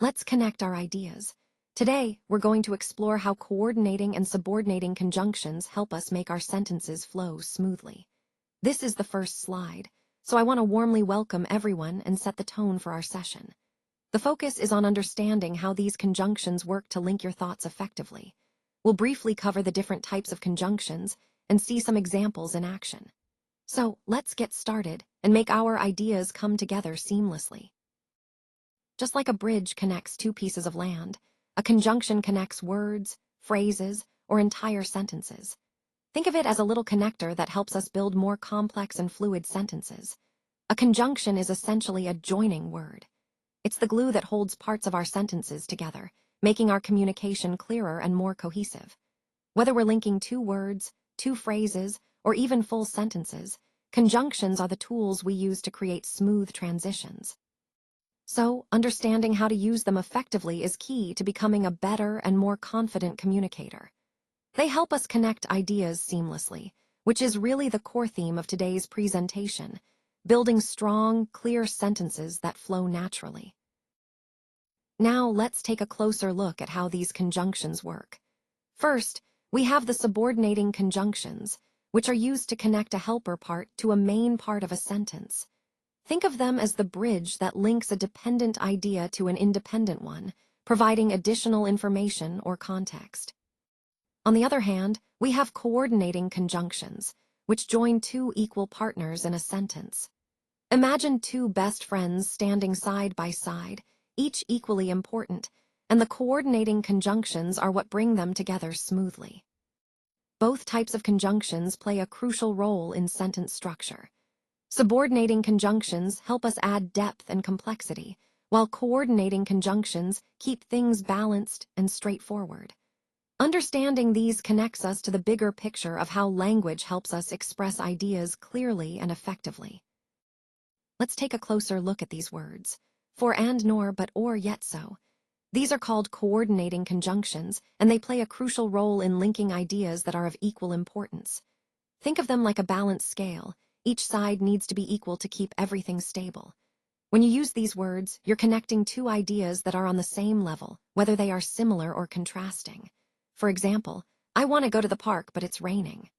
let's connect our ideas. Today, we're going to explore how coordinating and subordinating conjunctions help us make our sentences flow smoothly. This is the first slide, so I want to warmly welcome everyone and set the tone for our session. The focus is on understanding how these conjunctions work to link your thoughts effectively. We'll briefly cover the different types of conjunctions and see some examples in action. So, let's get started and make our ideas come together seamlessly. Just like a bridge connects two pieces of land, a conjunction connects words, phrases, or entire sentences. Think of it as a little connector that helps us build more complex and fluid sentences. A conjunction is essentially a joining word. It's the glue that holds parts of our sentences together, making our communication clearer and more cohesive. Whether we're linking two words, two phrases, or even full sentences, conjunctions are the tools we use to create smooth transitions. So, understanding how to use them effectively is key to becoming a better and more confident communicator. They help us connect ideas seamlessly, which is really the core theme of today's presentation, building strong, clear sentences that flow naturally. Now, let's take a closer look at how these conjunctions work. First, we have the subordinating conjunctions, which are used to connect a helper part to a main part of a sentence. Think of them as the bridge that links a dependent idea to an independent one, providing additional information or context. On the other hand, we have coordinating conjunctions, which join two equal partners in a sentence. Imagine two best friends standing side by side, each equally important, and the coordinating conjunctions are what bring them together smoothly. Both types of conjunctions play a crucial role in sentence structure. Subordinating conjunctions help us add depth and complexity, while coordinating conjunctions keep things balanced and straightforward. Understanding these connects us to the bigger picture of how language helps us express ideas clearly and effectively. Let's take a closer look at these words. For and nor, but or yet so. These are called coordinating conjunctions, and they play a crucial role in linking ideas that are of equal importance. Think of them like a balanced scale. Each side needs to be equal to keep everything stable. When you use these words, you're connecting two ideas that are on the same level, whether they are similar or contrasting. For example, I want to go to the park, but it's raining.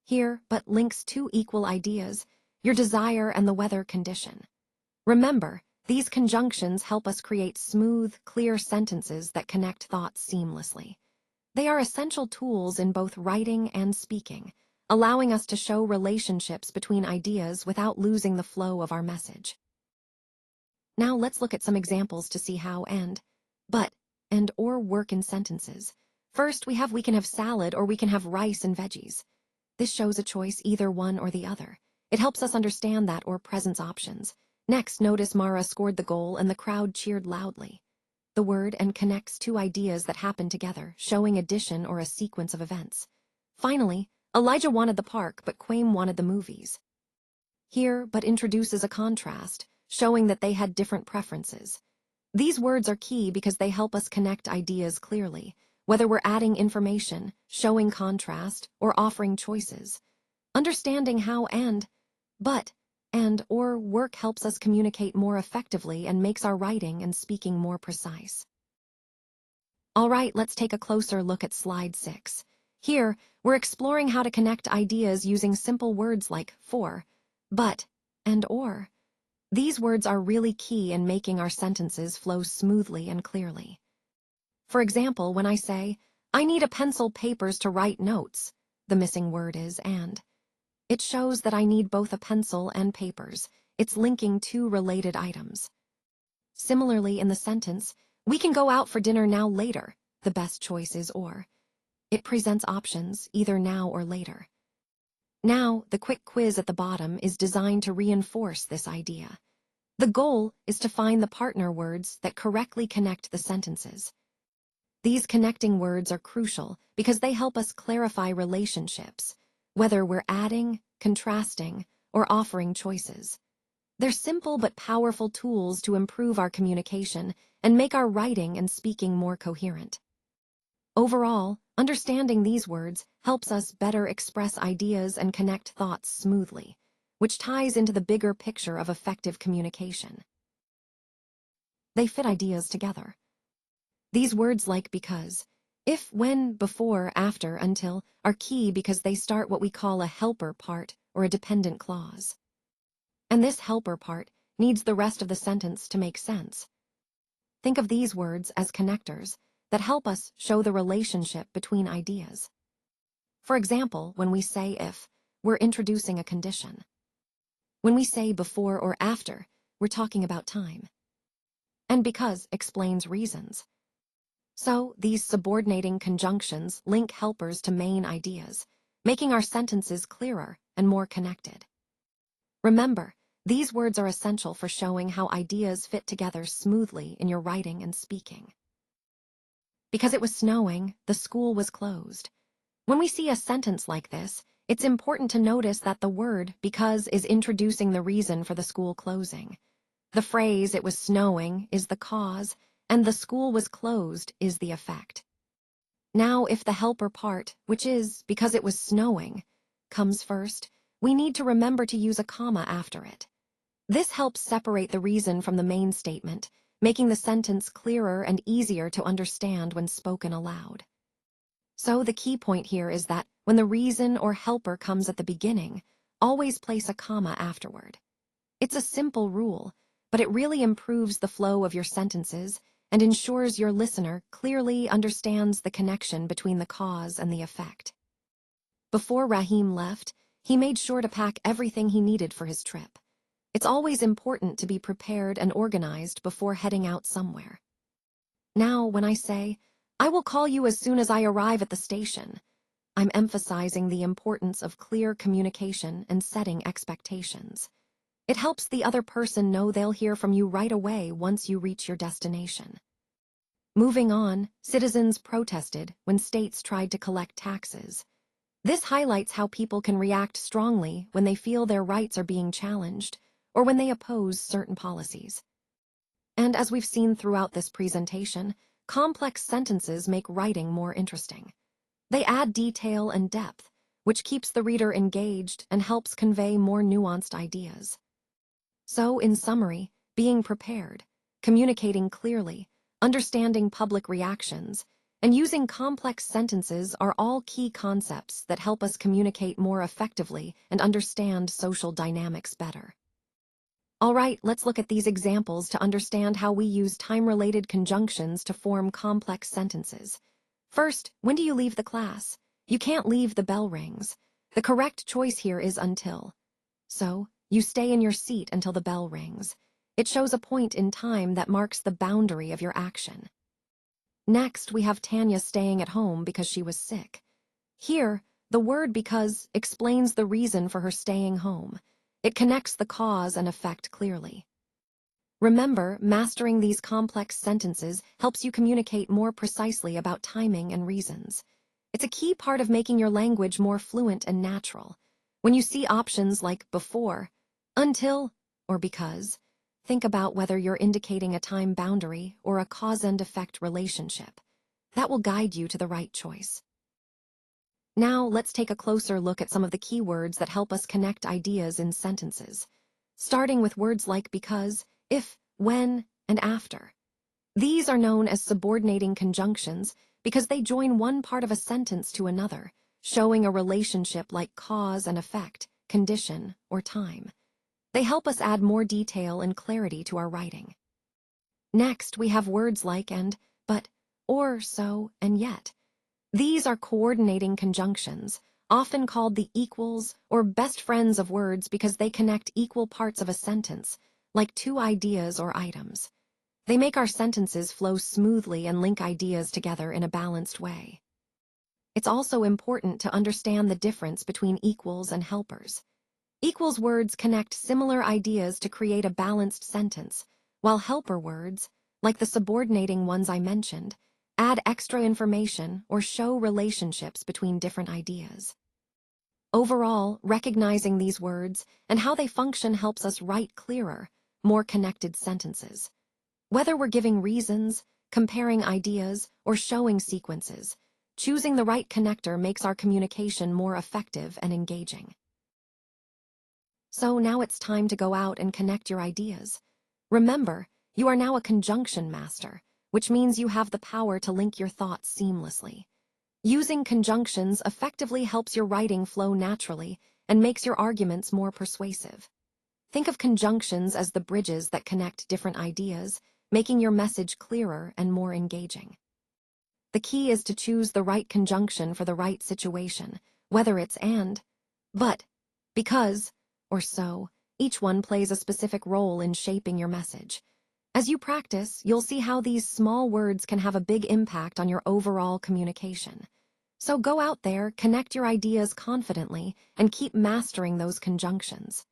Here, but links two equal ideas, your desire and the weather condition. Remember, these conjunctions help us create smooth, clear sentences that connect thoughts seamlessly. They are essential tools in both writing and speaking, allowing us to show relationships between ideas without losing the flow of our message. Now let's look at some examples to see how and, but, and or work in sentences. First, we can have salad or we can have rice and veggies. This shows a choice, either one or the other. It helps us understand that or presents options. Next, notice Mara scored the goal and the crowd cheered loudly. The word and connects two ideas that happen together, showing addition or a sequence of events. Finally, Elijah wanted the park, but Quaim wanted the movies. Here, but introduces a contrast, showing that they had different preferences. These words are key because they help us connect ideas clearly, whether we're adding information, showing contrast, or offering choices. Understanding how and, but, and or work helps us communicate more effectively and makes our writing and speaking more precise. All right, let's take a closer look at slide 6. Here, we're exploring how to connect ideas using simple words like for, but, and or. These words are really key in making our sentences flow smoothly and clearly. For example, when I say, I need a pencil, papers to write notes, the missing word is and. It shows that I need both a pencil and papers. It's linking two related items. Similarly, in the sentence, we can go out for dinner now later. The best choice is or. It presents options, either now or later. Now, the quick quiz at the bottom is designed to reinforce this idea. The goal is to find the partner words that correctly connect the sentences. These connecting words are crucial because they help us clarify relationships, whether we're adding, contrasting, or offering choices. They're simple but powerful tools to improve our communication and make our writing and speaking more coherent. Overall, understanding these words helps us better express ideas and connect thoughts smoothly, which ties into the bigger picture of effective communication. they fit ideas together. These words like because, if, when, before, after, until are key because they start what we call a helper part or a dependent clause. And this helper part needs the rest of the sentence to make sense. Think of these words as connectors that help us show the relationship between ideas. For example, when we say if, we're introducing a condition. When we say before or after, we're talking about time. And because explains reasons. So, these subordinating conjunctions link helpers to main ideas, making our sentences clearer and more connected. Remember, these words are essential for showing how ideas fit together smoothly in your writing and speaking. Because it was snowing, the school was closed. When we see a sentence like this, it's important to notice that the word because is introducing the reason for the school closing. The phrase "it was snowing" is the cause, and "the school was closed" is the effect. Now, if the helper part, which is because it was snowing, comes first, we need to remember to use a comma after it. This helps separate the reason from the main statement, making the sentence clearer and easier to understand when spoken aloud. So the key point here is that when the reason or helper comes at the beginning, always place a comma afterward. It's a simple rule, but it really improves the flow of your sentences and ensures your listener clearly understands the connection between the cause and the effect. Before Rahim left, he made sure to pack everything he needed for his trip. It's always important to be prepared and organized before heading out somewhere. Now, when I say, "I will call you as soon as I arrive at the station," I'm emphasizing the importance of clear communication and setting expectations. It helps the other person know they'll hear from you right away once you reach your destination. Moving on, citizens protested when states tried to collect taxes. This highlights how people can react strongly when they feel their rights are being challenged or when they oppose certain policies. And as we've seen throughout this presentation, complex sentences make writing more interesting. They add detail and depth, which keeps the reader engaged and helps convey more nuanced ideas. So, in summary, being prepared, communicating clearly, understanding public reactions, and using complex sentences are all key concepts that help us communicate more effectively and understand social dynamics better. All right, let's look at these examples to understand how we use time-related conjunctions to form complex sentences. First, when do you leave the class? You can't leave, the bell rings. The correct choice here is until. So, you stay in your seat until the bell rings. It shows a point in time that marks the boundary of your action. Next, we have Tanya staying at home because she was sick. Here, the word because explains the reason for her staying home. It connects the cause and effect clearly. Remember, mastering these complex sentences helps you communicate more precisely about timing and reasons. It's a key part of making your language more fluent and natural. When you see options like before, until, or because, think about whether you're indicating a time boundary or a cause and effect relationship. That will guide you to the right choice. Now, let's take a closer look at some of the key words that help us connect ideas in sentences, starting with words like because, if, when, and after. These are known as subordinating conjunctions because they join one part of a sentence to another, showing a relationship like cause and effect, condition, or time. They help us add more detail and clarity to our writing. Next, we have words like and, but, or, so, and yet. These are coordinating conjunctions, often called the equals or best friends of words because they connect equal parts of a sentence, like two ideas or items. They make our sentences flow smoothly and link ideas together in a balanced way. It's also important to understand the difference between equals and helpers. Equals words connect similar ideas to create a balanced sentence, while helper words, like the subordinating ones I mentioned, add extra information or show relationships between different ideas. Overall, recognizing these words and how they function helps us write clearer, more connected sentences. Whether we're giving reasons, comparing ideas, or showing sequences, choosing the right connector makes our communication more effective and engaging. So now it's time to go out and connect your ideas. Remember, You are now a conjunction master, which means you have the power to link your thoughts seamlessly. Using conjunctions effectively helps your writing flow naturally and makes your arguments more persuasive. Think of conjunctions as the bridges that connect different ideas, making your message clearer and more engaging. The key is to choose the right conjunction for the right situation, whether it's and, but, because, or so. Each one plays a specific role in shaping your message. As you practice, you'll see how these small words can have a big impact on your overall communication. So go out there, connect your ideas confidently, and keep mastering those conjunctions.